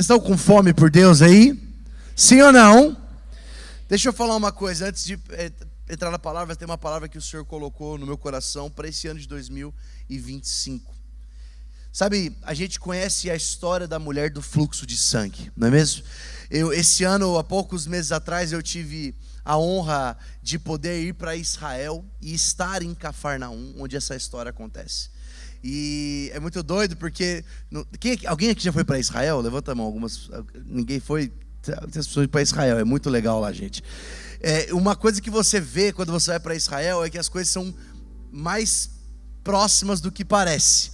Vocês estão com fome por Deus aí? Sim ou não? Deixa eu falar uma coisa, antes de entrar na palavra, tem uma palavra que o Senhor colocou no meu coração para esse ano de 2025. Sabe, a gente conhece a história da mulher do fluxo de sangue, não é mesmo? Esse ano, há poucos meses atrás, eu tive a honra de poder ir para Israel e estar em Cafarnaum, onde essa história acontece. E é muito doido porque... alguém aqui já foi para Israel? Levanta a mão, ninguém foi? As pessoas para Israel, é muito legal lá, gente. Uma coisa que você vê quando você vai para Israel é que as coisas são mais próximas do que parece.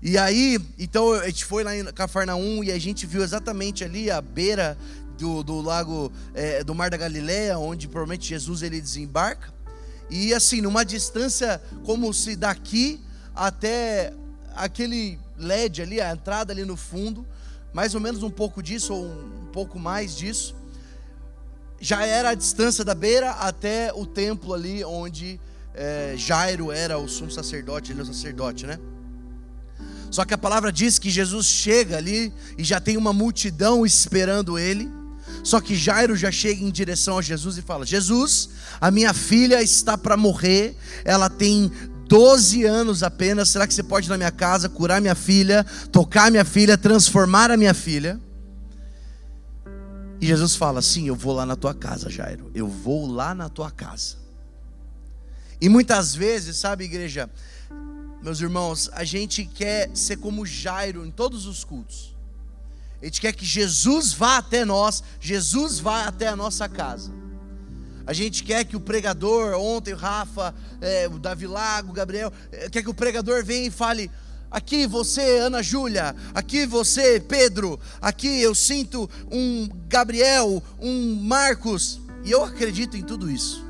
E aí, então a gente foi lá em Cafarnaum e a gente viu exatamente ali a beira do lago, do Mar da Galileia, onde provavelmente Jesus ele desembarca. E assim, numa distância como se daqui até aquele LED ali, a entrada ali no fundo, mais ou menos um pouco disso ou um pouco mais disso, já era a distância da beira até o templo ali onde Jairo era o sumo sacerdote, ele é o sacerdote, né? Só que a palavra diz que Jesus chega ali e já tem uma multidão esperando ele. Só que Jairo já chega em direção a Jesus e fala: Jesus, a minha filha está para morrer, ela tem 12 anos apenas, será que você pode ir na minha casa, curar minha filha, tocar minha filha, transformar a minha filha? E Jesus fala: sim, eu vou lá na tua casa, Jairo, eu vou lá na tua casa. E muitas vezes, sabe, igreja, meus irmãos, a gente quer ser como Jairo em todos os cultos. A gente quer que Jesus vá até nós, Jesus vá até a nossa casa. A gente quer que o pregador, ontem o Rafa, o Davi Lago, o Gabriel, quer que o pregador venha e fale: aqui você, Ana Júlia, aqui você, Pedro, aqui eu sinto um Gabriel, um Marcos. E eu acredito em tudo isso.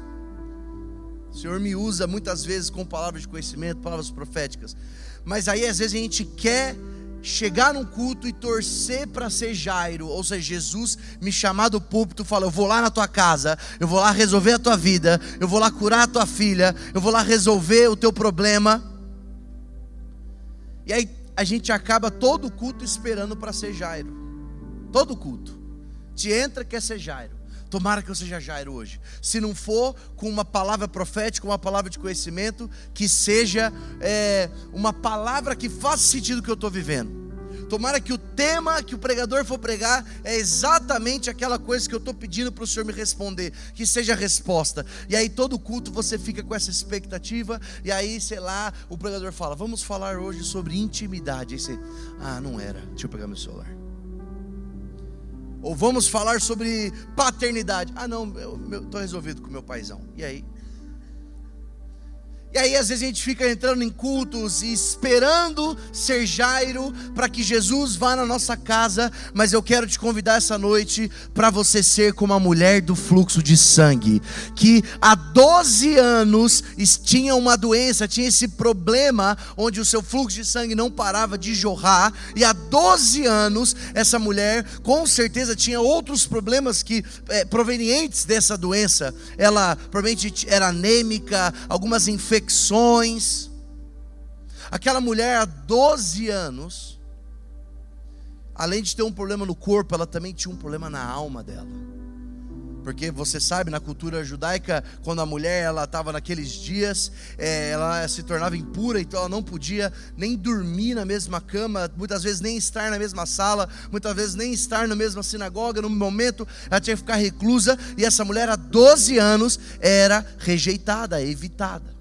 O Senhor me usa muitas vezes com palavras de conhecimento, palavras proféticas. Mas aí às vezes a gente quer chegar num culto e torcer para ser Jairo, ou seja, Jesus me chamar do púlpito e falar: eu vou lá na tua casa, eu vou lá resolver a tua vida, eu vou lá curar a tua filha, eu vou lá resolver o teu problema. E aí a gente acaba todo culto esperando para ser Jairo. Todo culto te entra quer ser Jairo. Tomara que eu seja Jairo hoje. Se não for com uma palavra profética, uma palavra de conhecimento, que seja uma palavra que faça sentido o que eu estou vivendo. Tomara que o tema que o pregador for pregar é exatamente aquela coisa que eu estou pedindo para o Senhor me responder, que seja a resposta. E aí todo culto você fica com essa expectativa. E aí, sei lá, o pregador fala: vamos falar hoje sobre intimidade. Aí você: não era, deixa eu pegar meu celular. Ou vamos falar sobre paternidade. Não, eu estou resolvido com meu paizão. E aí? E aí às vezes a gente fica entrando em cultos e esperando ser Jairo para que Jesus vá na nossa casa. Mas eu quero te convidar essa noite para você ser como a mulher do fluxo de sangue, que há 12 anos tinha uma doença, tinha esse problema onde o seu fluxo de sangue não parava de jorrar. E há 12 anos essa mulher com certeza tinha outros problemas provenientes dessa doença. Ela provavelmente era anêmica, algumas infecções. Aquela mulher há 12 anos, além de ter um problema no corpo, ela também tinha um problema na alma dela. Porque você sabe, na cultura judaica, quando a mulher ela estava naqueles dias, ela se tornava impura, então ela não podia nem dormir na mesma cama, muitas vezes nem estar na mesma sala, muitas vezes nem estar na mesma sinagoga. No momento ela tinha que ficar reclusa. E essa mulher há 12 anos era rejeitada, evitada.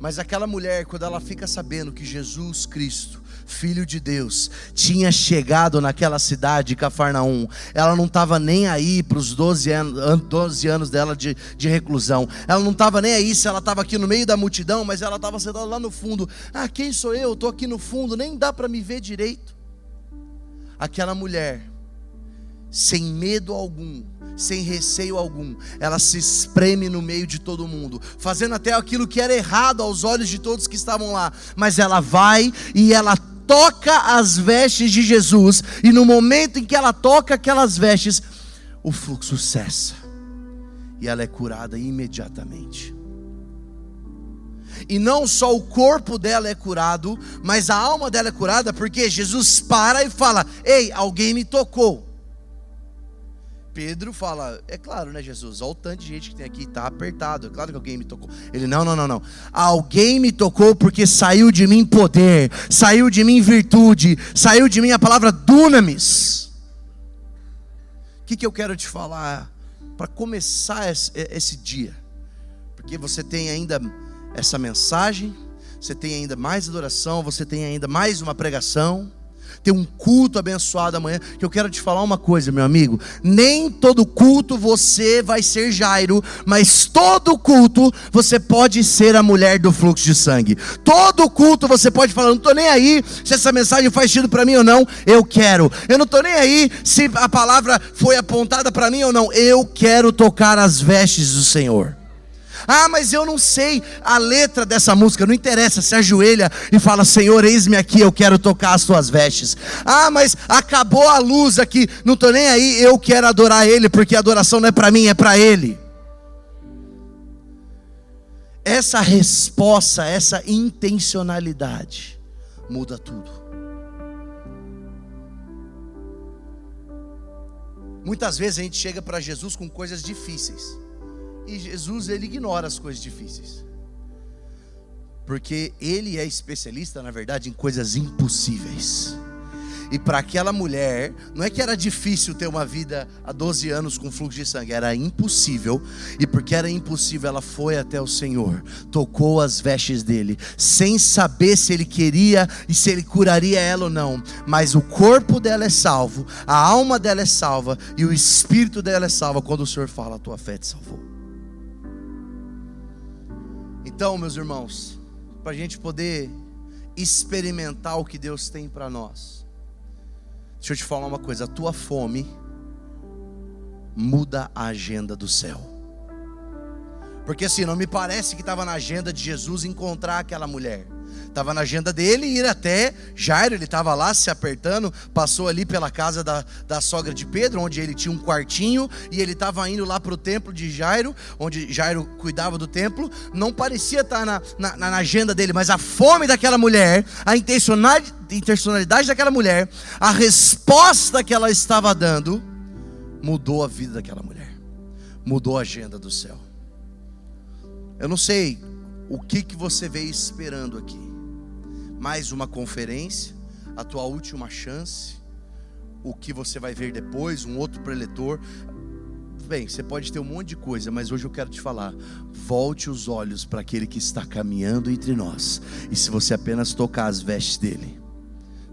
Mas aquela mulher, quando ela fica sabendo que Jesus Cristo, Filho de Deus, tinha chegado naquela cidade, Cafarnaum, ela não estava nem aí para os 12 anos dela de reclusão. Ela não estava nem aí se ela estava aqui no meio da multidão, mas ela estava sentada lá no fundo. Quem sou eu? Estou aqui no fundo, nem dá para me ver direito. Aquela mulher, sem medo algum, sem receio algum, ela se espreme no meio de todo mundo, fazendo até aquilo que era errado aos olhos de todos que estavam lá. Mas ela vai e ela toca as vestes de Jesus. E no momento em que ela toca aquelas vestes, o fluxo cessa e ela é curada imediatamente. E não só o corpo dela é curado, mas a alma dela é curada, porque Jesus para e fala: ei, alguém me tocou. Pedro fala: é claro, né, Jesus? Olha o tanto de gente que tem aqui, está apertado, é claro que alguém me tocou. Ele: não. Alguém me tocou porque saiu de mim poder, saiu de mim virtude, saiu de mim a palavra dunamis. O que eu quero te falar para começar esse dia? Porque você tem ainda essa mensagem, você tem ainda mais adoração, você tem ainda mais uma pregação, tem um culto abençoado amanhã. Que eu quero te falar uma coisa, meu amigo: nem todo culto você vai ser Jairo, mas todo culto você pode ser a mulher do fluxo de sangue. Todo culto você pode falar: não estou nem aí se essa mensagem faz sentido para mim ou não, eu quero. Eu não estou nem aí se a palavra foi apontada para mim ou não, eu quero tocar as vestes do Senhor. Ah, mas eu não sei a letra dessa música. Não interessa, se ajoelha e fala: Senhor, eis-me aqui, eu quero tocar as tuas vestes. Ah, mas acabou a luz aqui, não estou nem aí, eu quero adorar Ele, porque a adoração não é para mim, é para Ele. Essa resposta, essa intencionalidade muda tudo. Muitas vezes a gente chega para Jesus com coisas difíceis, e Jesus, Ele ignora as coisas difíceis, porque Ele é especialista, na verdade, em coisas impossíveis. E para aquela mulher, não é que era difícil ter uma vida há 12 anos com fluxo de sangue, era impossível. E porque era impossível, ela foi até o Senhor, tocou as vestes dele, sem saber se ele queria e se ele curaria ela ou não. Mas o corpo dela é salvo, a alma dela é salva, e o espírito dela é salvo quando o Senhor fala: a tua fé te salvou. Então, meus irmãos, para a gente poder experimentar o que Deus tem para nós, deixa eu te falar uma coisa: a tua fome muda a agenda do céu. Porque assim, não me parece que estava na agenda de Jesus encontrar aquela mulher. Estava na agenda dele ir até Jairo. Ele estava lá se apertando, passou ali pela casa da sogra de Pedro, onde ele tinha um quartinho, e ele estava indo lá para o templo de Jairo, onde Jairo cuidava do templo. Não parecia estar na agenda dele, mas a fome daquela mulher, a intencionalidade daquela mulher, a resposta que ela estava dando, mudou a vida daquela mulher, mudou a agenda do céu. Eu não sei o que você veio esperando aqui. Mais uma conferência, a tua última chance, o que você vai ver depois, um outro preletor. Bem, você pode ter um monte de coisa, mas hoje eu quero te falar: volte os olhos para aquele que está caminhando entre nós. E se você apenas tocar as vestes dele,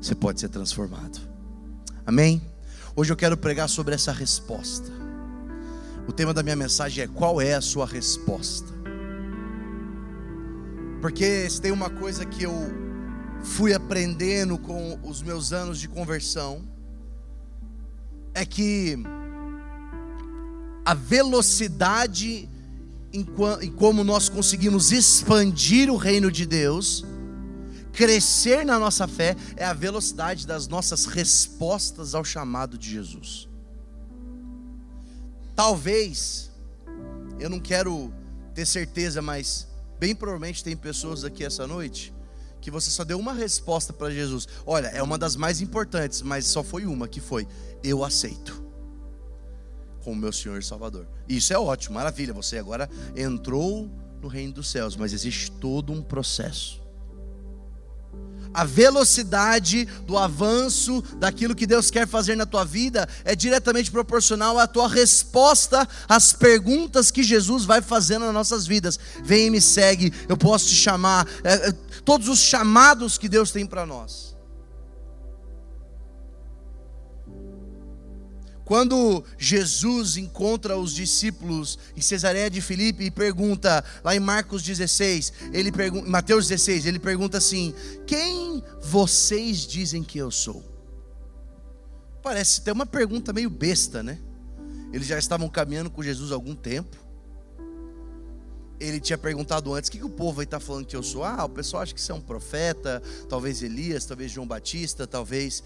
você pode ser transformado. Amém? Hoje eu quero pregar sobre essa resposta. O tema da minha mensagem é: qual é a sua resposta? Porque se tem uma coisa que eu fui aprendendo com os meus anos de conversão, é que a velocidade em como nós conseguimos expandir o reino de Deus, crescer na nossa fé, é a velocidade das nossas respostas ao chamado de Jesus. Talvez, eu não quero ter certeza, mas bem provavelmente tem pessoas aqui essa noite que você só deu uma resposta para Jesus. Olha, é uma das mais importantes, mas só foi uma, que foi: eu aceito como meu Senhor e Salvador. Isso é ótimo, maravilha, você agora entrou no reino dos céus, mas existe todo um processo. A velocidade do avanço daquilo que Deus quer fazer na tua vida é diretamente proporcional à tua resposta às perguntas que Jesus vai fazendo nas nossas vidas. Vem e me segue, eu posso te chamar, todos os chamados que Deus tem para nós. Quando Jesus encontra os discípulos em Cesareia de Filipe e pergunta, lá em Mateus 16, ele pergunta assim: quem vocês dizem que eu sou? Parece ter uma pergunta meio besta, né? Eles já estavam caminhando com Jesus há algum tempo. Ele tinha perguntado antes: o que o povo aí está falando que eu sou? O pessoal acha que você é um profeta, talvez Elias, talvez João Batista, talvez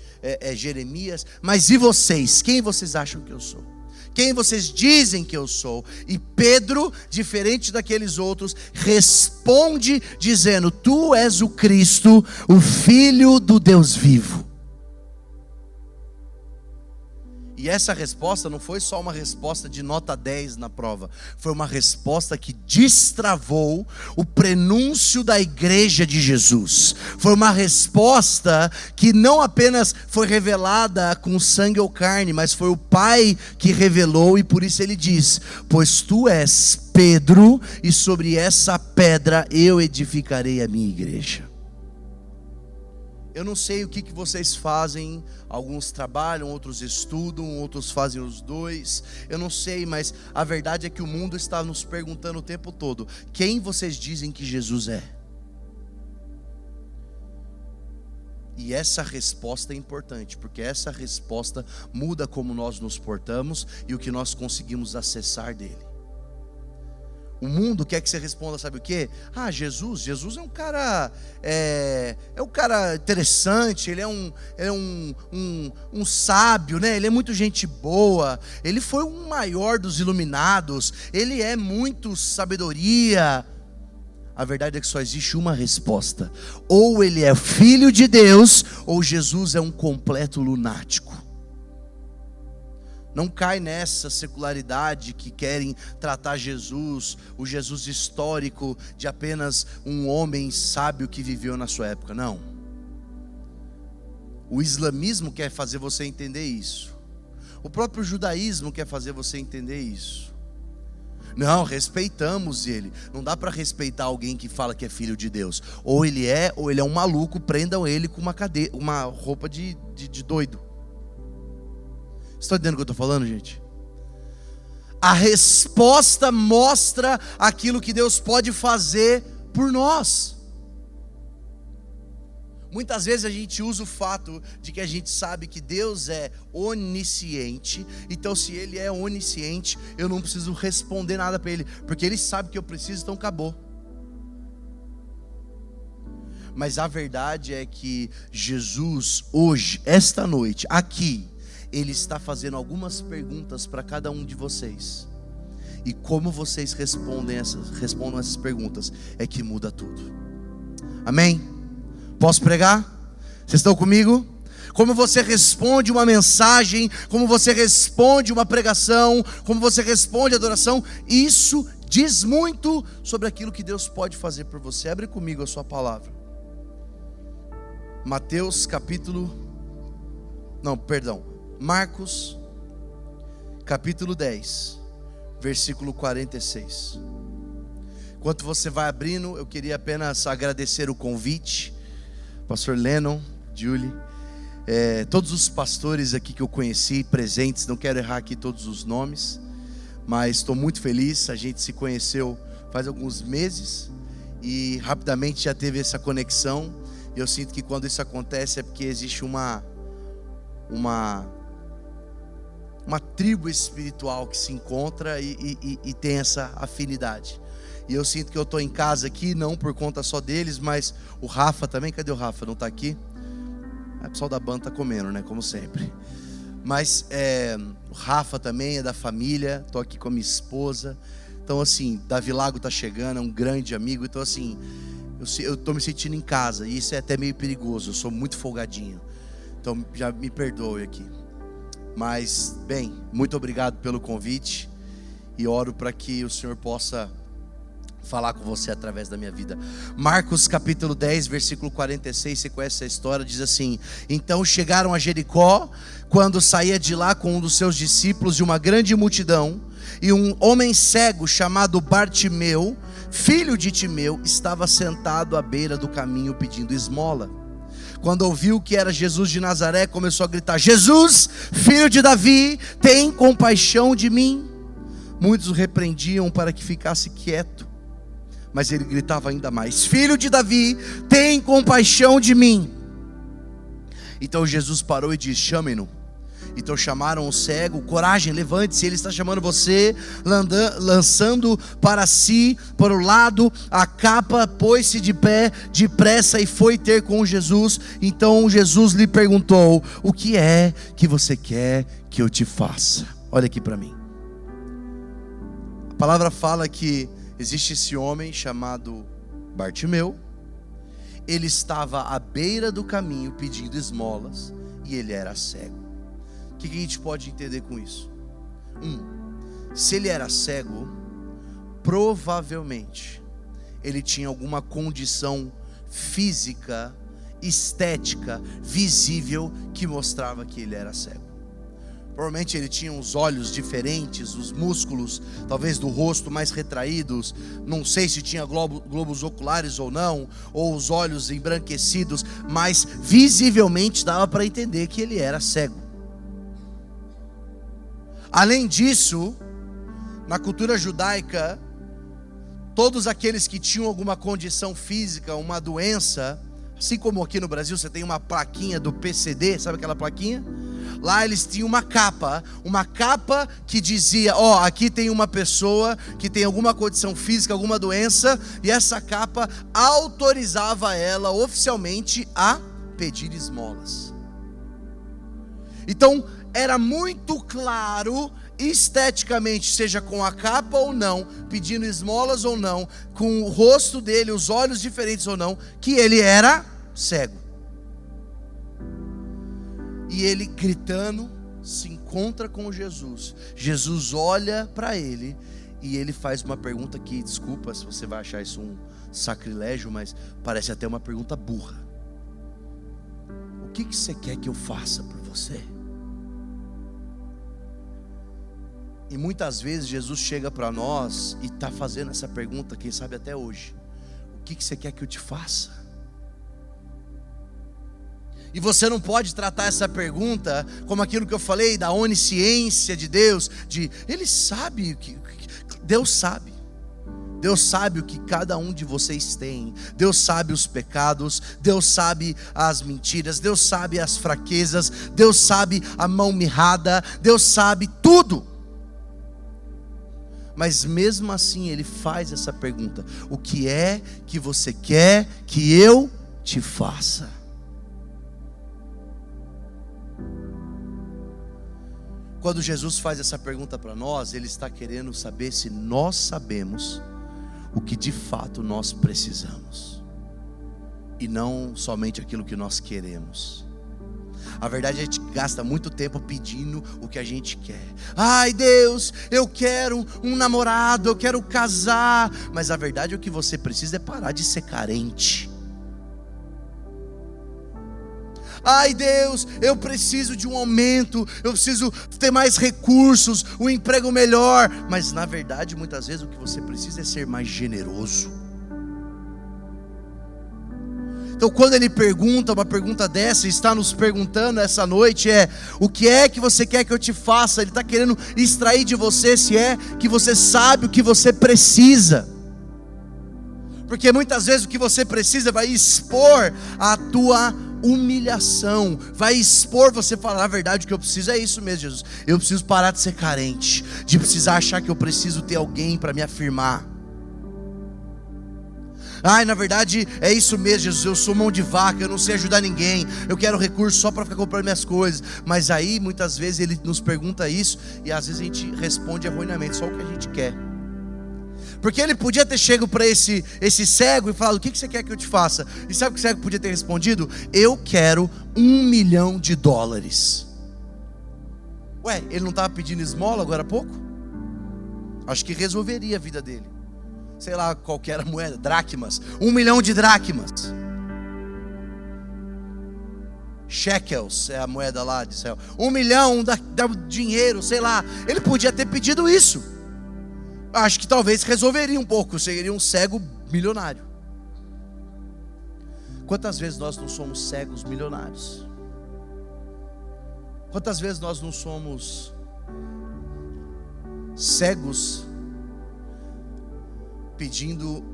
Jeremias. Mas e vocês? Quem vocês acham que eu sou? Quem vocês dizem que eu sou? E Pedro, diferente daqueles outros, responde dizendo: tu és o Cristo, o Filho do Deus vivo. E essa resposta não foi só uma resposta de nota 10 na prova. Foi uma resposta que destravou o prenúncio da igreja de Jesus. Foi uma resposta que não apenas foi revelada com sangue ou carne, mas foi o Pai que revelou, e por isso ele diz: pois tu és Pedro, e sobre essa pedra eu edificarei a minha igreja. Eu não sei o que vocês fazem, alguns trabalham, outros estudam, outros fazem os dois, eu não sei, mas a verdade é que o mundo está nos perguntando o tempo todo: quem vocês dizem que Jesus é? E essa resposta é importante, porque essa resposta muda como nós nos portamos e o que nós conseguimos acessar dele. O mundo quer que você responda, sabe o quê? Ah, Jesus é um cara, é um cara interessante, ele é um sábio, né? Ele é muito gente boa, ele foi o maior dos iluminados, ele é muito sabedoria. A verdade é que só existe uma resposta: ou ele é filho de Deus, ou Jesus é um completo lunático. Não cai nessa secularidade que querem tratar Jesus, o Jesus histórico, de apenas um homem sábio que viveu na sua época. Não. O islamismo quer fazer você entender isso. O próprio judaísmo quer fazer você entender isso. Não, respeitamos ele. Não dá para respeitar alguém que fala que é filho de Deus. Ou ele é um maluco, prendam ele com uma roupa de doido. Estão entendendo o que eu estou falando, gente? A resposta mostra aquilo que Deus pode fazer por nós. Muitas vezes a gente usa o fato de que a gente sabe que Deus é onisciente. Então, se Ele é onisciente, eu não preciso responder nada para Ele, porque Ele sabe que eu preciso, então acabou. Mas a verdade é que Jesus hoje, esta noite, aqui, Ele está fazendo algumas perguntas para cada um de vocês. E como vocês respondam essas perguntas é que muda tudo. Amém? Posso pregar? Vocês estão comigo? Como você responde uma mensagem, como você responde uma pregação, como você responde a adoração, isso diz muito sobre aquilo que Deus pode fazer por você. Abre comigo a sua palavra. Marcos, capítulo 10, versículo 46. Enquanto você vai abrindo, eu queria apenas agradecer o convite, pastor Lennon, Julie, todos os pastores aqui que eu conheci, presentes, não quero errar aqui todos os nomes, mas estou muito feliz. A gente se conheceu faz alguns meses e rapidamente já teve essa conexão. E eu sinto que quando isso acontece é porque existe uma tribo espiritual que se encontra e tem essa afinidade. E eu sinto que eu estou em casa aqui, não por conta só deles, mas o Rafa também. Cadê o Rafa? Não está aqui? O pessoal da banda está comendo, né? Como sempre. Mas o Rafa também é da família. Estou aqui com a minha esposa. Então assim, Davi Lago está chegando, é um grande amigo. Então assim, eu estou me sentindo em casa. E isso é até meio perigoso, eu sou muito folgadinho. Então já me perdoe aqui. Mas, bem, muito obrigado pelo convite. E oro para que o Senhor possa falar com você através da minha vida. Marcos capítulo 10, versículo 46, você conhece a história, diz assim: então chegaram a Jericó, quando saía de lá com um dos seus discípulos e uma grande multidão, e um homem cego chamado Bartimeu, filho de Timeu, estava sentado à beira do caminho pedindo esmola. Quando ouviu que era Jesus de Nazaré, começou a gritar: Jesus, filho de Davi, tem compaixão de mim. Muitos o repreendiam para que ficasse quieto, mas ele gritava ainda mais: filho de Davi, tem compaixão de mim. Então Jesus parou e disse: chamem-no. Então chamaram o cego: coragem, levante-se, ele está chamando você. Lançando para si, por um lado, a capa, pôs-se de pé depressa e foi ter com Jesus. Então Jesus lhe perguntou: o que é que você quer que eu te faça? Olha aqui para mim. palavra fala que existe esse homem chamado Bartimeu. Ele estava à beira do caminho pedindo esmolas e ele era cego. O que a gente pode entender com isso? Se ele era cego, provavelmente ele tinha alguma condição física, estética, visível, que mostrava que ele era cego. Provavelmente ele tinha os olhos diferentes, os músculos talvez do rosto mais retraídos, não sei se tinha globos oculares ou não, ou os olhos embranquecidos, mas visivelmente dava para entender que ele era cego. Além disso, na cultura judaica, todos aqueles que tinham alguma condição física, uma doença, assim como aqui no Brasil você tem uma plaquinha do PCD, sabe aquela plaquinha? Lá eles tinham uma capa que dizia, aqui tem uma pessoa que tem alguma condição física, alguma doença, e essa capa autorizava ela oficialmente a pedir esmolas. Então era muito claro, esteticamente, seja com a capa ou não, pedindo esmolas ou não, com o rosto dele, os olhos diferentes ou não, que ele era cego. E ele gritando, se encontra com Jesus. Jesus olha para ele e ele faz uma pergunta que, desculpa se você vai achar isso um sacrilégio, mas parece até uma pergunta burra. O que você quer que eu faça por você? E muitas vezes Jesus chega para nós e está fazendo essa pergunta, quem sabe até hoje. O que você quer que eu te faça? E você não pode tratar essa pergunta como aquilo que eu falei, da onisciência de Deus, Ele sabe, Deus sabe. Deus sabe o que cada um de vocês tem. Deus sabe os pecados, Deus sabe as mentiras, Deus sabe as fraquezas, Deus sabe a mão mirrada, Deus sabe tudo. Mas mesmo assim Ele faz essa pergunta: o que é que você quer que eu te faça? Quando Jesus faz essa pergunta para nós, Ele está querendo saber se nós sabemos o que de fato nós precisamos, e não somente aquilo que nós queremos. A verdade é que a gente gasta muito tempo pedindo o que a gente quer. Ai Deus, eu quero um namorado, eu quero casar. Mas a verdade é que o que você precisa é parar de ser carente. Ai Deus, eu preciso de um aumento, eu preciso ter mais recursos, um emprego melhor. Mas na verdade, muitas vezes o que você precisa é ser mais generoso. Então quando Ele pergunta uma pergunta dessa, está nos perguntando essa noite, o que é que você quer que eu te faça? Ele está querendo extrair de você se é que você sabe o que você precisa. Porque muitas vezes o que você precisa vai expor a tua humilhação, vai expor você falar: a verdade, o que eu preciso é isso mesmo, Jesus. Eu preciso parar de ser carente, de precisar achar que eu preciso ter alguém para me afirmar. Ai, na verdade é isso mesmo, Jesus, eu sou mão de vaca, eu não sei ajudar ninguém, eu quero recurso só para ficar comprando minhas coisas. Mas aí muitas vezes Ele nos pergunta isso, e às vezes a gente responde erroneamente só o que a gente quer. Porque Ele podia ter chegado para esse cego e falado: o que você quer que eu te faça? E sabe o que o cego podia ter respondido? Eu quero $1 milhão. Ué, ele não estava pedindo esmola agora há pouco? Acho que resolveria a vida dele. Sei lá qual que era a moeda, dracmas, 1 milhão de dracmas. Shekels é a moeda lá de Israel. 1 milhão da dinheiro, sei lá. Ele podia ter pedido isso. Acho que talvez resolveria um pouco, seria um cego milionário. Quantas vezes nós não somos cegos milionários? Quantas vezes nós não somos cegos pedindo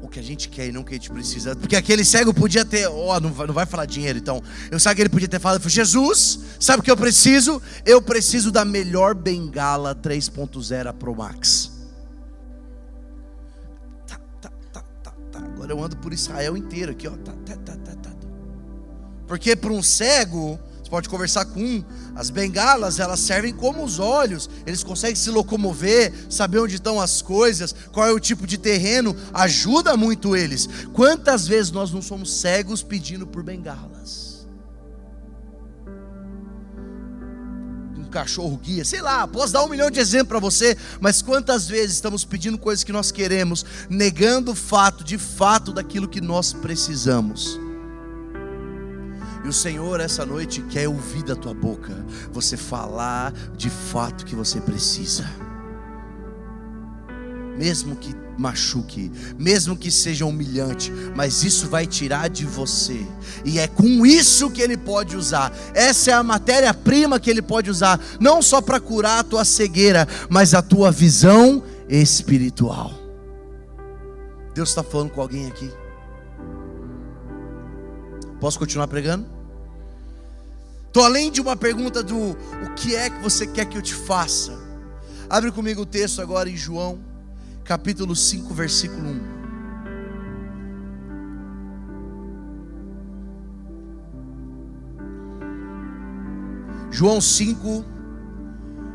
o que a gente quer e não o que a gente precisa? Porque aquele cego podia ter, não vai falar dinheiro, então eu sei que ele podia ter falado: Jesus, sabe o que eu preciso? Eu preciso da melhor bengala 3.0 Pro Max. Agora eu ando por Israel inteiro aqui, ó. Porque para um cego, Você pode conversar com um. As bengalas, elas servem como os olhos. Eles conseguem se locomover, saber onde estão as coisas, qual é o tipo de terreno. Ajuda muito eles. Quantas vezes nós não somos cegos pedindo por bengalas? Um cachorro guia, sei lá, posso dar 1 milhão de exemplos para você. Mas quantas vezes estamos pedindo coisas que nós queremos, negando o fato, de fato, daquilo que nós precisamos. E o Senhor essa noite quer ouvir da tua boca você falar de fato que você precisa. Mesmo que machuque, mesmo que seja humilhante, mas isso vai tirar de você. E é com isso que Ele pode usar. Essa é a matéria-prima que Ele pode usar, não só para curar a tua cegueira, mas a tua visão espiritual. Deus está falando com alguém aqui? Posso continuar pregando? Então, além de uma pergunta do o que é que você quer que eu te faça, abre comigo o texto agora em João, capítulo 5, versículo 1. João 5,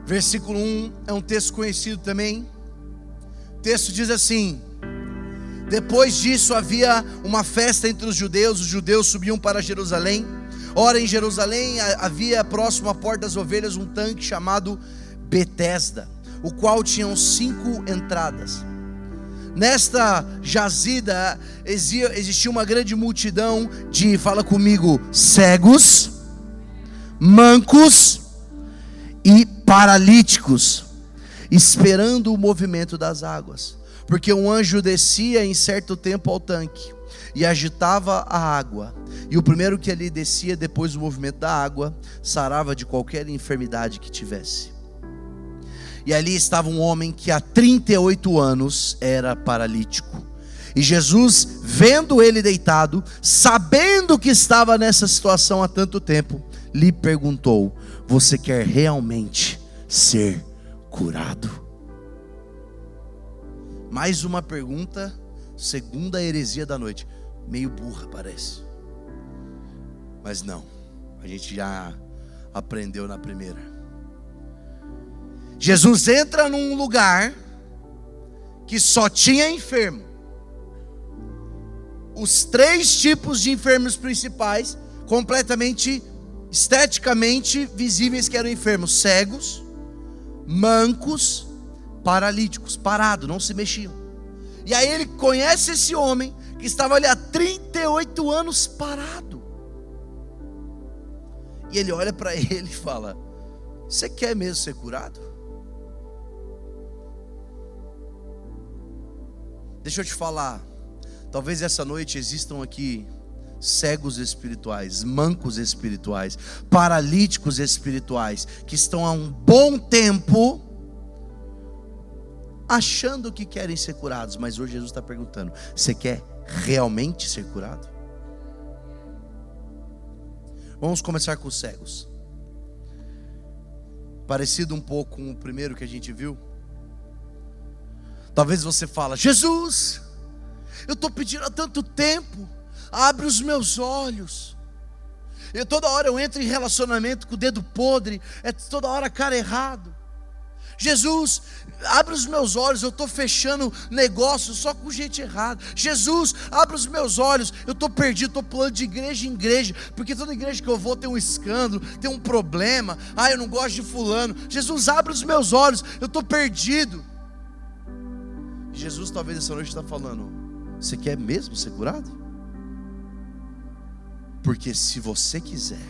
versículo 1, é um texto conhecido também. O texto diz assim: depois disso havia uma festa entre os judeus subiam para Jerusalém. Ora, em Jerusalém havia próximo à porta das ovelhas um tanque chamado Betesda, o qual tinha 5 entradas. Nesta jazida existia uma grande multidão de, fala comigo, cegos, mancos e paralíticos, esperando o movimento das águas. Porque um anjo descia em certo tempo ao tanque e agitava a água, e o primeiro que ali descia depois do movimento da água sarava de qualquer enfermidade que tivesse. E ali estava um homem que há 38 anos era paralítico. E Jesus, vendo ele deitado, sabendo que estava nessa situação há tanto tempo, lhe perguntou: você quer realmente ser curado? Mais uma pergunta, segunda heresia da noite. Meio burra parece, mas não, a gente já aprendeu na primeira. Jesus entra num lugar que só tinha enfermo. Os 3 tipos de enfermos principais, completamente, esteticamente visíveis, que eram enfermos: cegos, mancos, paralíticos, parados, não se mexiam. E aí ele conhece esse homem que estava ali há 38 anos parado. E ele olha para ele e fala: você quer mesmo ser curado? Deixa eu te falar, talvez essa noite existam aqui cegos espirituais, mancos espirituais, paralíticos espirituais, que estão há um bom tempo achando que querem ser curados, mas hoje Jesus está perguntando: você quer realmente ser curado? Vamos começar com os cegos. Parecido um pouco com o primeiro que a gente viu. Talvez você fala: Jesus, eu estou pedindo há tanto tempo, abre os meus olhos. Toda hora eu entro em relacionamento com o dedo podre, toda hora cara errado. Jesus, abre os meus olhos, eu estou fechando negócios só com gente errada. Jesus, abre os meus olhos, eu estou perdido, estou pulando de igreja em igreja, porque toda igreja que eu vou tem um escândalo, tem um problema. Eu não gosto de fulano. Jesus, abre os meus olhos, eu estou perdido. Jesus talvez essa noite está falando: você quer mesmo ser curado? Porque se você quiser,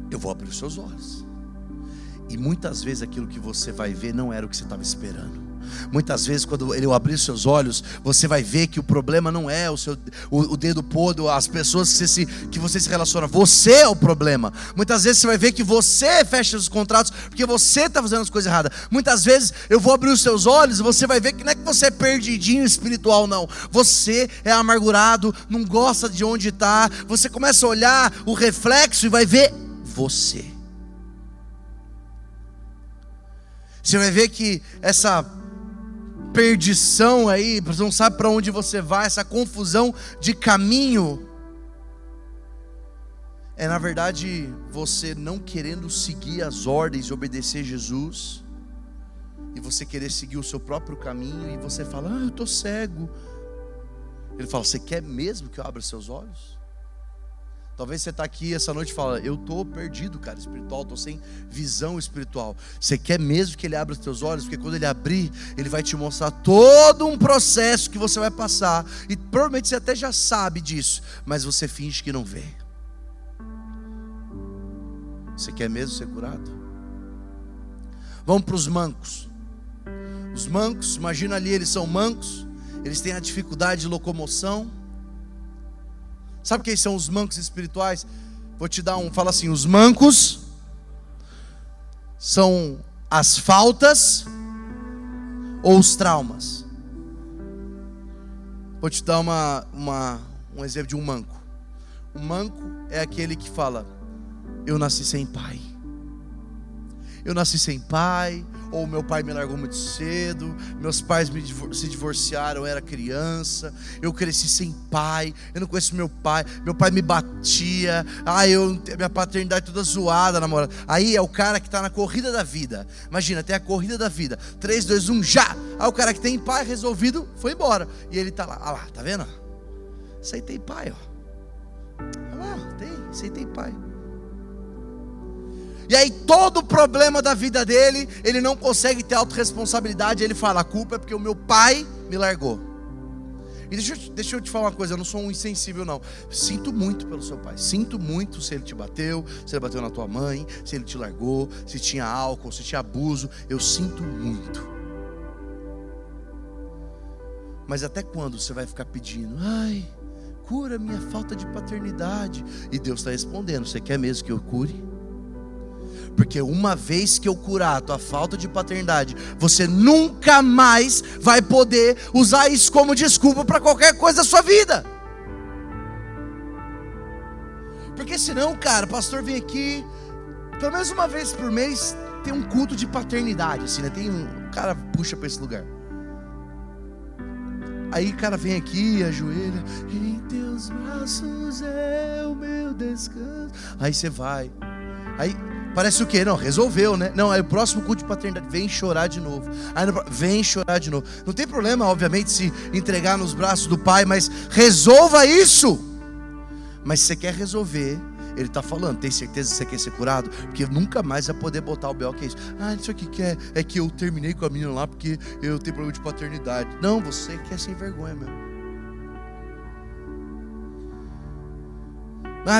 eu vou abrir os seus olhos. E muitas vezes aquilo que você vai ver não era o que você estava esperando. Muitas vezes quando Ele abrir os seus olhos, você vai ver que o problema não é o dedo podre, as pessoas que você se relaciona. Você é o problema. Muitas vezes você vai ver que você fecha os contratos porque você está fazendo as coisas erradas. Muitas vezes eu vou abrir os seus olhos e você vai ver que não é que você é perdidinho espiritual, não. Você é amargurado, não gosta de onde está. Você começa a olhar o reflexo e vai ver você. Você vai ver que essa perdição aí, você não sabe para onde você vai, essa confusão de caminho, É na verdade você não querendo seguir as ordens e obedecer Jesus, e você querer seguir o seu próprio caminho, e você fala, eu estou cego. Ele fala, você quer mesmo que eu abra seus olhos? Talvez você está aqui essa noite e fala, eu estou perdido, cara, espiritual, estou sem visão espiritual. Você quer mesmo que Ele abra os teus olhos? Porque quando Ele abrir, Ele vai te mostrar todo um processo que você vai passar, e provavelmente você até já sabe disso, mas você finge que não vê. Você quer mesmo ser curado? Vamos para os mancos. Os mancos, imagina ali, eles são mancos, eles têm a dificuldade de locomoção. Sabe quem são os mancos espirituais? Vou te dar fala assim, os mancos são as faltas ou os traumas. Vou te dar um exemplo de um manco. O manco é aquele que fala, eu nasci sem pai. Eu nasci sem pai, ou meu pai me largou muito cedo, meus pais se divorciaram, eu era criança, eu cresci sem pai, eu não conheço meu pai me batia, minha paternidade toda zoada, namorada. Aí é o cara que está na corrida da vida. Imagina, tem a corrida da vida, 3, 2, 1, já! Aí o cara que tem pai resolvido, foi embora, e ele está lá, olha lá, tá vendo? Isso aí tem pai, ó. Olha lá, isso aí tem pai. E aí todo o problema da vida dele, ele não consegue ter autorresponsabilidade. Ele fala, a culpa é porque o meu pai me largou. E deixa eu te falar uma coisa, eu não sou um insensível não. Sinto muito pelo seu pai, sinto muito se ele te bateu, se ele bateu na tua mãe, se ele te largou, se tinha álcool, se tinha abuso. Eu sinto muito. Mas até quando você vai ficar pedindo, cura minha falta de paternidade? E Deus está respondendo, você quer mesmo que eu cure? Porque uma vez que eu curar a tua falta de paternidade, você nunca mais vai poder usar isso como desculpa para qualquer coisa da sua vida. Porque senão, cara, o pastor vem aqui, pelo menos uma vez por mês, tem um culto de paternidade, assim, né? O cara puxa para esse lugar. Aí o cara vem aqui, ajoelha, em teus braços é o meu descanso. Aí você vai, aí parece o quê? Não, resolveu, né? Não, aí o próximo culto de paternidade, vem chorar de novo. Aí vem chorar de novo. Não tem problema, obviamente, se entregar nos braços do pai, mas resolva isso. Mas se você quer resolver, ele está falando, tem certeza que você quer ser curado? Porque nunca mais vai poder botar o B.O. que é isso. Isso aqui é que eu terminei com a menina lá porque eu tenho problema de paternidade. Não, você quer sem vergonha mesmo.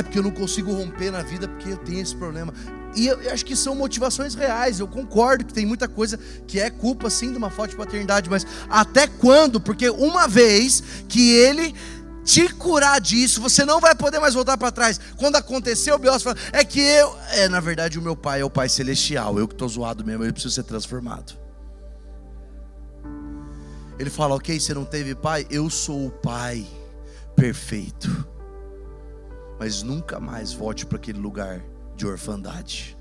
Porque eu não consigo romper na vida porque eu tenho esse problema. E eu acho que são motivações reais. Eu concordo que tem muita coisa que é culpa sim de uma falta de paternidade. Mas até quando? Porque uma vez que ele te curar disso, você não vai poder mais voltar para trás. Quando aconteceu o B.O., você fala, na verdade o meu pai é o pai celestial, eu que estou zoado mesmo, eu preciso ser transformado. Ele fala, ok, você não teve pai? Eu sou o pai perfeito. Mas nunca mais volte para aquele lugar de orfandade.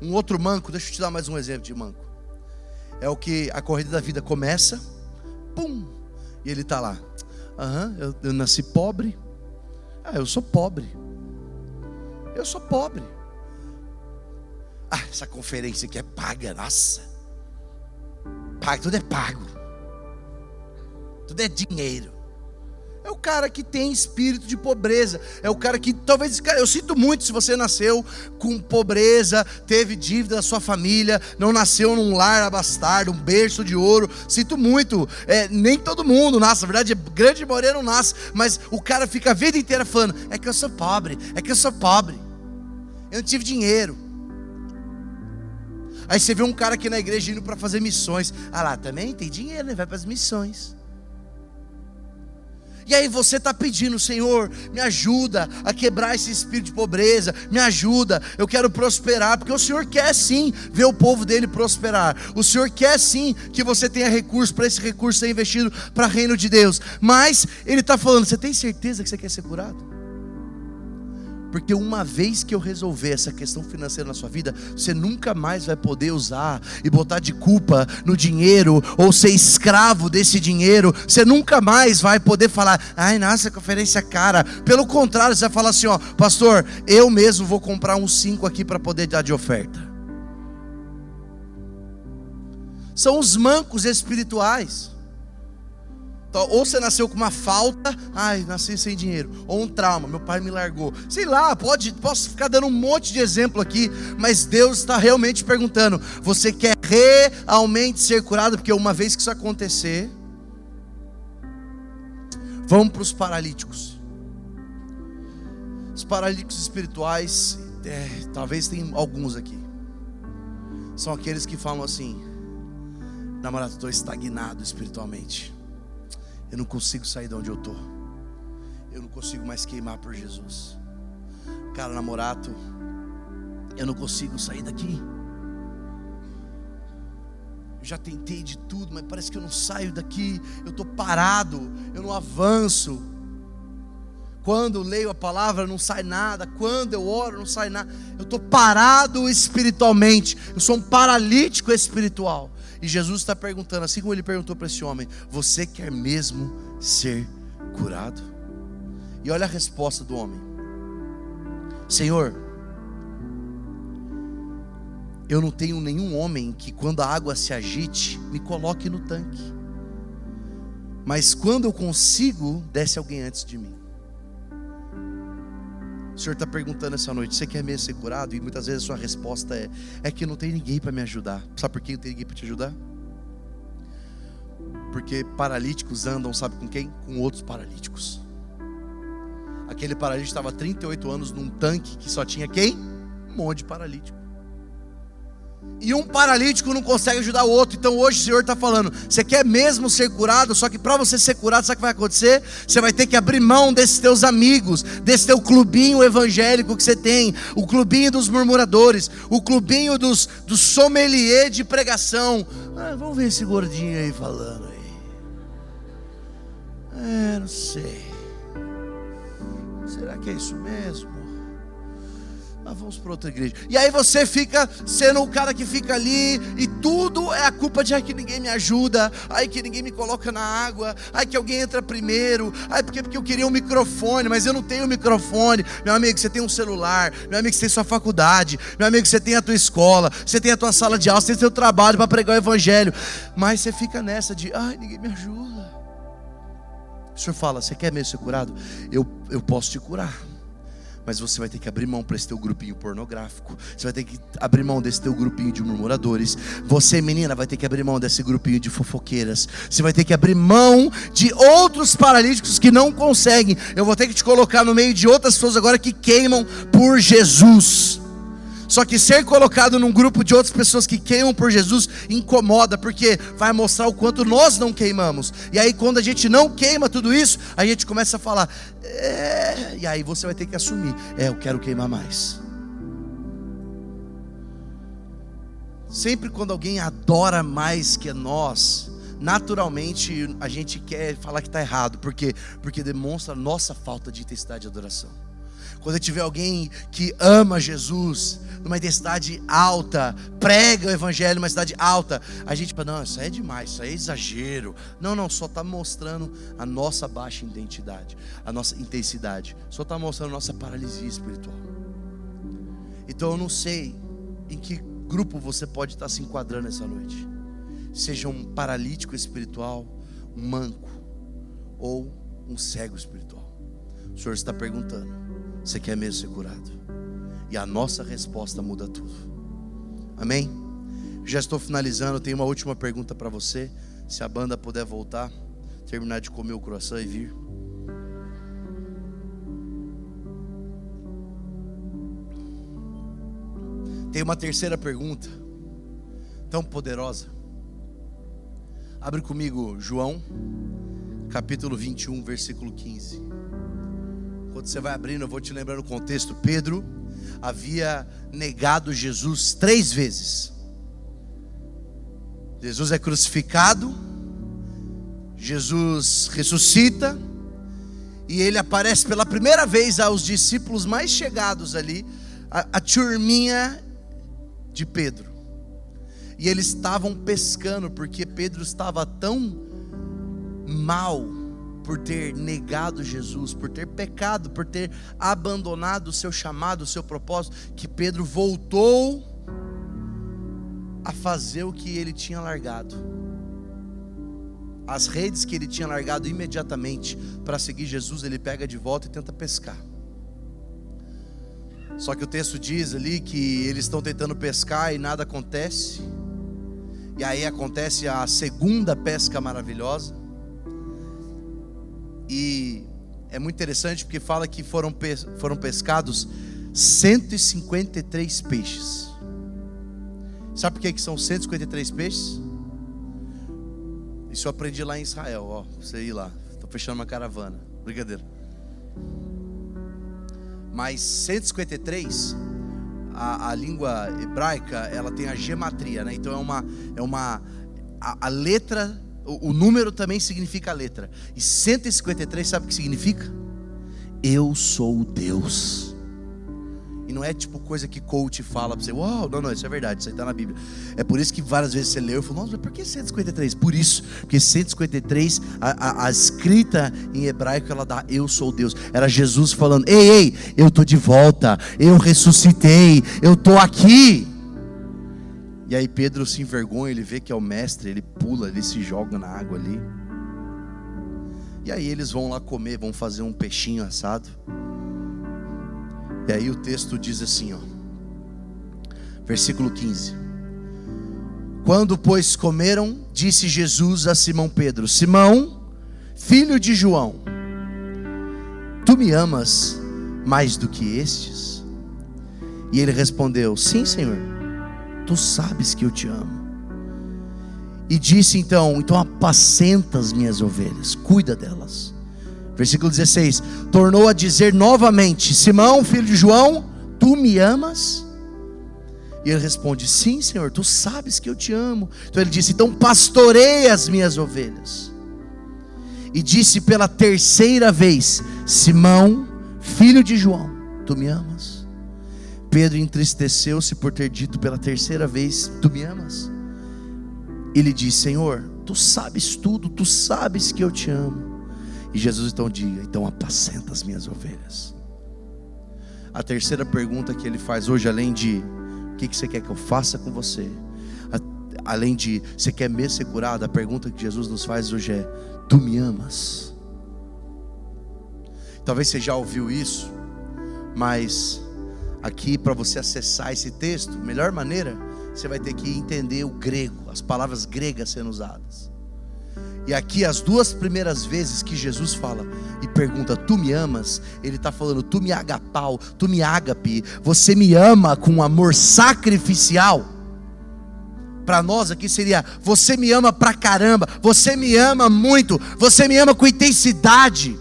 Um outro manco, deixa eu te dar mais um exemplo de manco. É o que a corrida da vida começa, e ele está lá. Eu nasci pobre. Eu sou pobre. Eu sou pobre. Essa conferência aqui é paga, nossa. Paga, tudo é pago. Tudo é dinheiro. É o cara que tem espírito de pobreza. É o cara que, talvez, cara, eu sinto muito se você nasceu com pobreza, teve dívida da sua família, não nasceu num lar abastado, um berço de ouro. Sinto muito. Nem todo mundo nasce, na verdade, a grande maioria não nasce. Mas o cara fica a vida inteira falando, é que eu sou pobre, eu não tive dinheiro. Aí você vê um cara aqui na igreja indo para fazer missões. Lá também tem dinheiro, né? Vai para as missões. E aí você está pedindo, Senhor, me ajuda a quebrar esse espírito de pobreza, me ajuda, eu quero prosperar, porque o Senhor quer sim ver o povo dele prosperar, o Senhor quer sim que você tenha recurso, para esse recurso ser investido para o reino de Deus, mas Ele está falando, você tem certeza que você quer ser curado? Porque uma vez que eu resolver essa questão financeira na sua vida, você nunca mais vai poder usar e botar de culpa no dinheiro, ou ser escravo desse dinheiro. Você nunca mais vai poder falar: ai, nossa, conferência cara. Pelo contrário, você vai falar assim: ó, pastor, eu mesmo vou comprar uns 5 aqui para poder dar de oferta. São os mancos espirituais. Então, ou você nasceu com uma falta, ai, nasci sem dinheiro, ou um trauma, meu pai me largou. Sei lá, posso ficar dando um monte de exemplo aqui, mas Deus está realmente perguntando: você quer realmente ser curado? Porque uma vez que isso acontecer, vamos para os paralíticos. Os paralíticos espirituais, talvez tem alguns aqui, são aqueles que falam assim: namorado, estou estagnado espiritualmente, eu não consigo sair de onde eu estou, eu não consigo mais queimar por Jesus. Cara, namorado, eu não consigo sair daqui, eu já tentei de tudo, mas parece que eu não saio daqui, eu estou parado, eu não avanço. Quando eu leio a palavra não sai nada, quando eu oro não sai nada, eu estou parado espiritualmente, eu sou um paralítico espiritual. E Jesus está perguntando, assim como ele perguntou para esse homem: você quer mesmo ser curado? E olha a resposta do homem: Senhor, eu não tenho nenhum homem que, quando a água se agite, me coloque no tanque, mas quando eu consigo, desce alguém antes de mim. O Senhor está perguntando essa noite: você quer mesmo ser curado? E muitas vezes a sua resposta é que não tem ninguém para me ajudar. Sabe por que não tem ninguém para te ajudar? Porque paralíticos andam, sabe com quem? Com outros paralíticos. Aquele paralítico estava há 38 anos num tanque que só tinha quem? Um monte de paralítico. E um paralítico não consegue ajudar o outro. Então hoje o Senhor está falando: você quer mesmo ser curado? Só que para você ser curado, sabe o que vai acontecer? Você vai ter que abrir mão desses teus amigos, desse teu clubinho evangélico que você tem, o clubinho dos murmuradores, o clubinho dos sommelier de pregação. Vamos ver esse gordinho aí falando aí. Não sei, será que é isso mesmo? Vamos para outra igreja. E aí você fica sendo o cara que fica ali, e tudo é a culpa de: ai, que ninguém me ajuda, ai, que ninguém me coloca na água, ai, que alguém entra primeiro, ai, porque eu queria um microfone, mas eu não tenho um microfone. Meu amigo, você tem um celular. Meu amigo, você tem sua faculdade. Meu amigo, você tem a tua escola, você tem a tua sala de aula, você tem o seu trabalho para pregar o evangelho. Mas você fica nessa de: ai, ninguém me ajuda. O Senhor fala: você quer mesmo ser curado? Eu posso te curar, mas você vai ter que abrir mão para esse teu grupinho pornográfico. Você vai ter que abrir mão desse teu grupinho de murmuradores. Você, menina, vai ter que abrir mão desse grupinho de fofoqueiras. Você vai ter que abrir mão de outros paralíticos que não conseguem. Eu vou ter que te colocar no meio de outras pessoas agora que queimam por Jesus. Só que ser colocado num grupo de outras pessoas que queimam por Jesus incomoda, porque vai mostrar o quanto nós não queimamos. E aí quando a gente não queima tudo isso, a gente começa a falar: e aí você vai ter que assumir: eu quero queimar mais. Sempre quando alguém adora mais que nós, naturalmente a gente quer falar que está errado. Por quê? Porque demonstra a nossa falta de intensidade de adoração. Quando tiver alguém que ama Jesus numa intensidade alta, prega o evangelho numa intensidade alta, a gente fala: não, isso aí é demais, isso aí é exagero. Não, só está mostrando a nossa baixa identidade, a nossa intensidade, só está mostrando a nossa paralisia espiritual. Então eu não sei em que grupo você pode estar se enquadrando essa noite. Seja um paralítico espiritual, um manco ou um cego espiritual. O Senhor está perguntando: você quer mesmo ser curado? E a nossa resposta muda tudo. Amém? Já estou finalizando. Tenho uma última pergunta para você. Se a banda puder voltar, terminar de comer o croissant e vir. Tem uma terceira pergunta, tão poderosa. Abre comigo João, capítulo 21, versículo 15. Quando você vai abrindo, eu vou te lembrando o contexto. Pedro havia negado Jesus 3 vezes. Jesus é crucificado, Jesus ressuscita, E ele aparece pela primeira vez aos discípulos mais chegados ali, a turminha de Pedro. E eles estavam pescando, porque Pedro estava tão mal por ter negado Jesus, por ter pecado, por ter abandonado o seu chamado, o seu propósito, que Pedro voltou a fazer o que ele tinha largado. As redes que ele tinha largado imediatamente para seguir Jesus, ele pega de volta e tenta pescar. Só que o texto diz ali que eles estão tentando pescar e nada acontece. E aí acontece a segunda pesca maravilhosa. E é muito interessante porque fala que foram pescados 153 peixes. Sabe por que são 153 peixes? Isso eu aprendi lá em Israel, ó, você ir lá. Estou fechando uma caravana, brincadeira. Mas 153, a língua hebraica, ela tem a gematria, né? Então a letra, o número também significa a letra. E 153, sabe o que significa? Eu sou Deus. E não é tipo coisa que coach fala pra você, uau, não, isso é verdade, isso aí tá na Bíblia. É por isso que várias vezes você leu e falou, nossa, mas por que 153? Por isso, porque 153, a escrita em hebraico, ela dá, eu sou Deus. Era Jesus falando, ei, eu tô de volta, eu ressuscitei, eu tô aqui. E aí Pedro se envergonha, ele vê que é o mestre, ele pula, ele se joga na água ali. E aí eles vão lá comer, vão fazer um peixinho assado. E aí o texto diz assim, ó, versículo 15: Quando pois comeram, disse Jesus a Simão Pedro, Simão, filho de João, tu me amas mais do que estes? E ele respondeu, sim, Senhor, tu sabes que eu te amo. E disse então apacenta as minhas ovelhas, cuida delas. Versículo 16, tornou a dizer novamente, Simão, filho de João, tu me amas? E ele responde, sim, Senhor, tu sabes que eu te amo. Então ele disse, então pastorei as minhas ovelhas. E disse pela terceira vez, Simão, filho de João, tu me amas? Pedro entristeceu-se por ter dito pela terceira vez, tu me amas? Ele disse, Senhor, tu sabes tudo, tu sabes que eu te amo. E Jesus então diga, então apacenta as minhas ovelhas. A terceira pergunta que ele faz hoje, além de o que você quer que eu faça com você, além de você quer mesmo ser curado, a pergunta que Jesus nos faz hoje é, tu me amas? Talvez você já ouviu isso, mas aqui para você acessar esse texto, a melhor maneira, você vai ter que entender o grego, as palavras gregas sendo usadas. E aqui as duas primeiras vezes que Jesus fala e pergunta, tu me amas? Ele está falando, tu me agapau, tu me ágape, você me ama com um amor sacrificial. Para nós aqui seria, você me ama pra caramba, você me ama muito, você me ama com intensidade.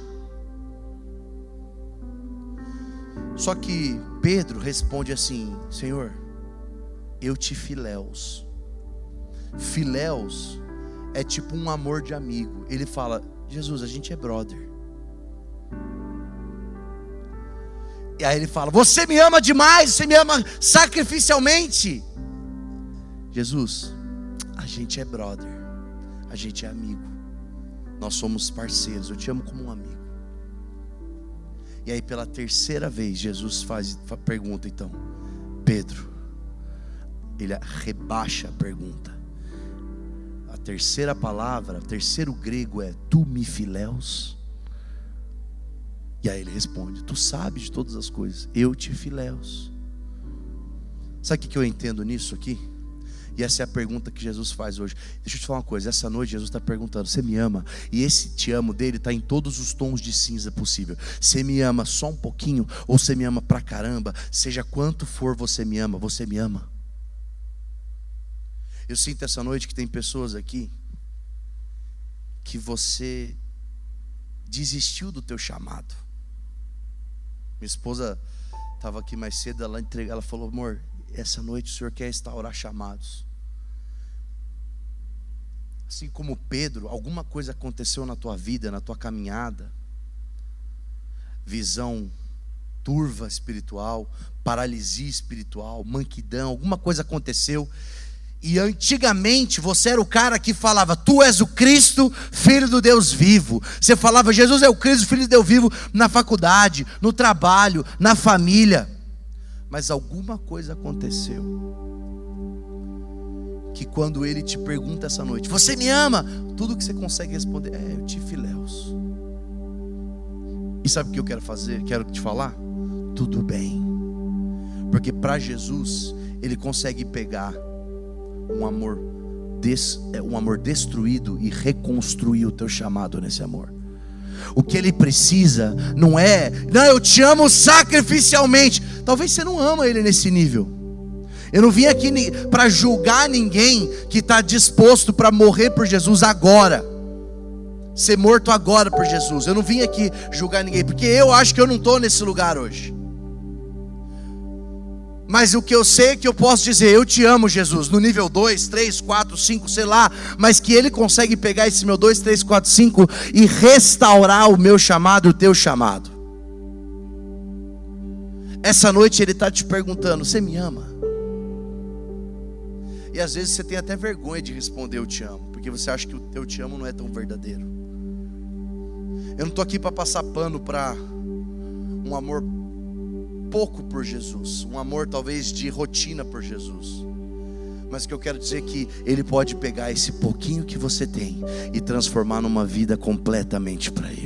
Só que Pedro responde assim, Senhor, eu te filéus. Filéus é tipo um amor de amigo. Ele fala, Jesus, a gente é brother. E aí ele fala, você me ama demais, você me ama sacrificialmente. Jesus, a gente é brother, a gente é amigo, nós somos parceiros, eu te amo como um amigo. E aí pela terceira vez Jesus pergunta então, Pedro, ele rebaixa a pergunta. A terceira palavra, o terceiro grego é tu me filéus. E aí ele responde, tu sabes de todas as coisas, eu te filéus. Sabe o que eu entendo nisso aqui? E essa é a pergunta que Jesus faz hoje. Deixa eu te falar uma coisa, essa noite Jesus está perguntando, você me ama? E esse te amo dele está em todos os tons de cinza possível. Você me ama só um pouquinho, ou você me ama pra caramba? Seja quanto for você me ama, você me ama. Eu sinto essa noite que tem pessoas aqui que você desistiu do teu chamado. Minha esposa estava aqui mais cedo, ela falou, amor, essa noite o Senhor quer restaurar chamados. Assim como Pedro, alguma coisa aconteceu na tua vida, na tua caminhada, visão turva espiritual, paralisia espiritual, manquidão, alguma coisa aconteceu. E antigamente você era o cara que falava: tu és o Cristo, Filho do Deus vivo. Você falava: Jesus é o Cristo, Filho do Deus vivo, na faculdade, no trabalho, na família. Mas alguma coisa aconteceu, que quando Ele te pergunta essa noite: você me ama? Tudo que você consegue responder é: eu te filéus. E sabe o que eu quero fazer? Quero te falar? Tudo bem. Porque para Jesus, Ele consegue pegar um amor destruído e reconstruir o teu chamado nesse amor. O que Ele precisa não é: não, eu te amo sacrificialmente. Talvez você não ama Ele nesse nível. Eu não vim aqui para julgar ninguém que está disposto para morrer por Jesus agora, ser morto agora por Jesus. Eu não vim aqui julgar ninguém, porque eu acho que eu não estou nesse lugar hoje. Mas o que eu sei é que eu posso dizer: eu te amo, Jesus, no nível 2, 3, 4, 5, sei lá. Mas que Ele consegue pegar esse meu 2, 3, 4, 5 e restaurar o meu chamado, o teu chamado. Essa noite Ele está te perguntando: você me ama? E às vezes você tem até vergonha de responder eu te amo, porque você acha que o eu te amo não é tão verdadeiro. Eu não estou aqui para passar pano para um amor pouco por Jesus, um amor talvez de rotina por Jesus. Mas o que eu quero dizer é que Ele pode pegar esse pouquinho que você tem e transformar numa vida completamente para Ele.